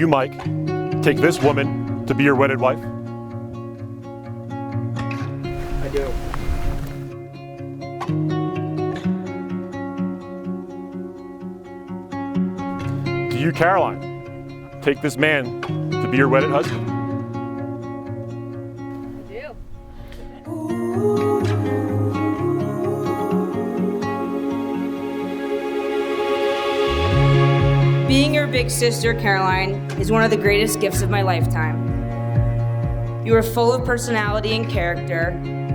you, Mike, take this woman to be your wedded wife? I do. Do you, Caroline, take this man to be your wedded husband? I do. Being your big sister, Caroline, is one of the greatest gifts of my lifetime. You are full of personality and character,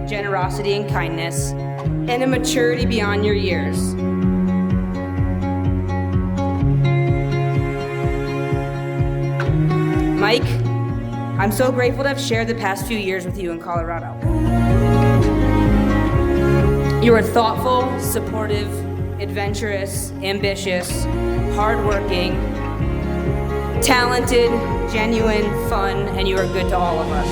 generosity and kindness, and a maturity beyond your years. Mike, I'm so grateful to have shared the past few years with you in Colorado. You are thoughtful, supportive, adventurous, ambitious, hardworking, talented, genuine, fun, and you are good to all of us.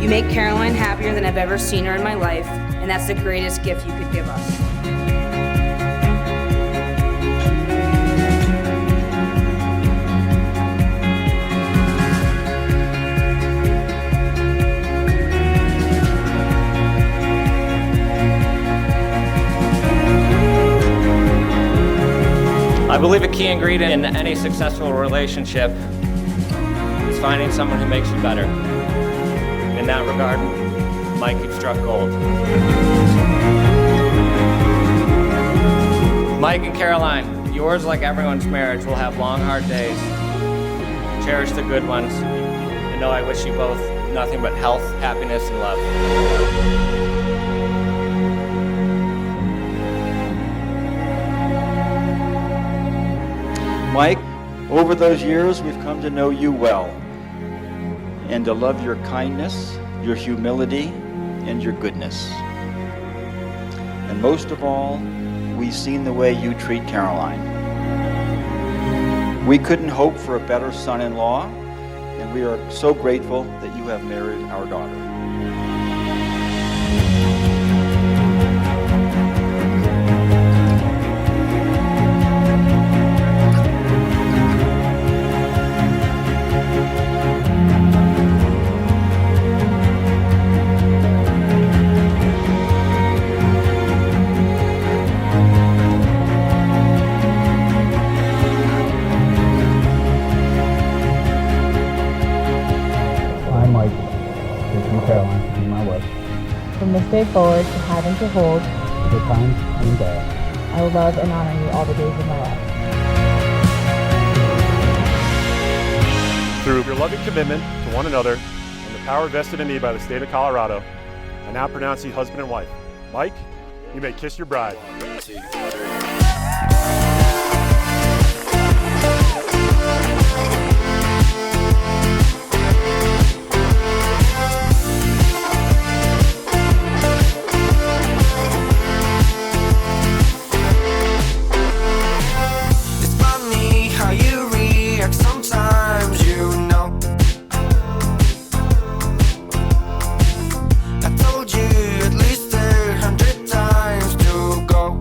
You make Caroline happier than I've ever seen her in my life, and that's the greatest gift you could give us. I believe a key ingredient in any successful relationship is finding someone who makes you better. In that regard, Mike, you've struck gold. Mike and Caroline, yours, like everyone's marriage, will have long, hard days. Cherish the good ones, and know I wish you both nothing but health, happiness, and love. Mike, over those years, we've come to know you well and to love your kindness, your humility, and your goodness. And most of all, we've seen the way you treat Caroline. We couldn't hope for a better son-in-law, and we are so grateful that you have married our daughter. I, Mike, taking Caroline to be my wife. From this day forward to have and to hold, Good times and bad. I will love and honor you all the days of my life. Through your loving commitment to one another and the power vested in me by the state of Colorado, I now pronounce you husband and wife. Mike, you may kiss your bride. It's funny how you react sometimes, you know. I told you at least 100 times to go.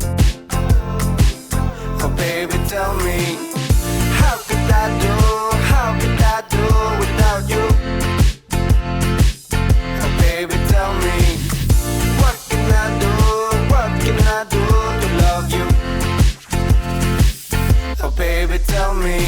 Oh baby, tell me, how could I do without you? Oh baby, tell me, what can I do to love you? Oh baby, tell me.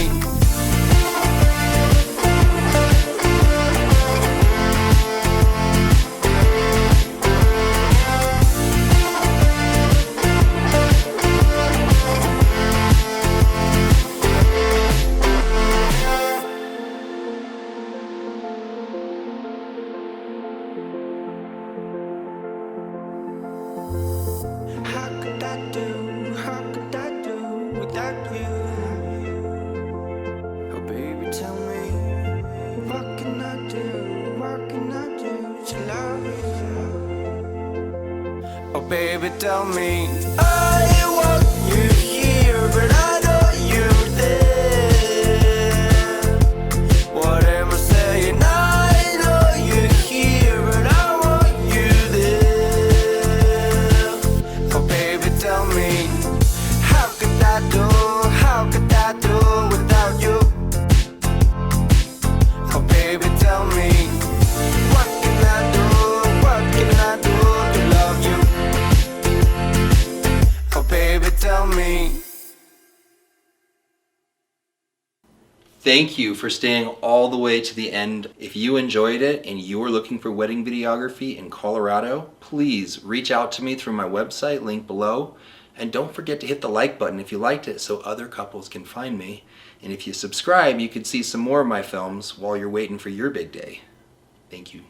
How could I do without you? Oh baby, tell me, what can I do to love you? Oh baby, tell me, I want you here, but I know you're there. What am I saying? I know you're here, but I want you there. Oh baby, tell me, how could I do Thank you for staying all the way to the end. If you enjoyed it and you are looking for wedding videography in Colorado, please reach out to me through my website, link below. And don't forget to hit the like button if you liked it so other couples can find me. And if you subscribe, you can see some more of my films while you're waiting for your big day. Thank you.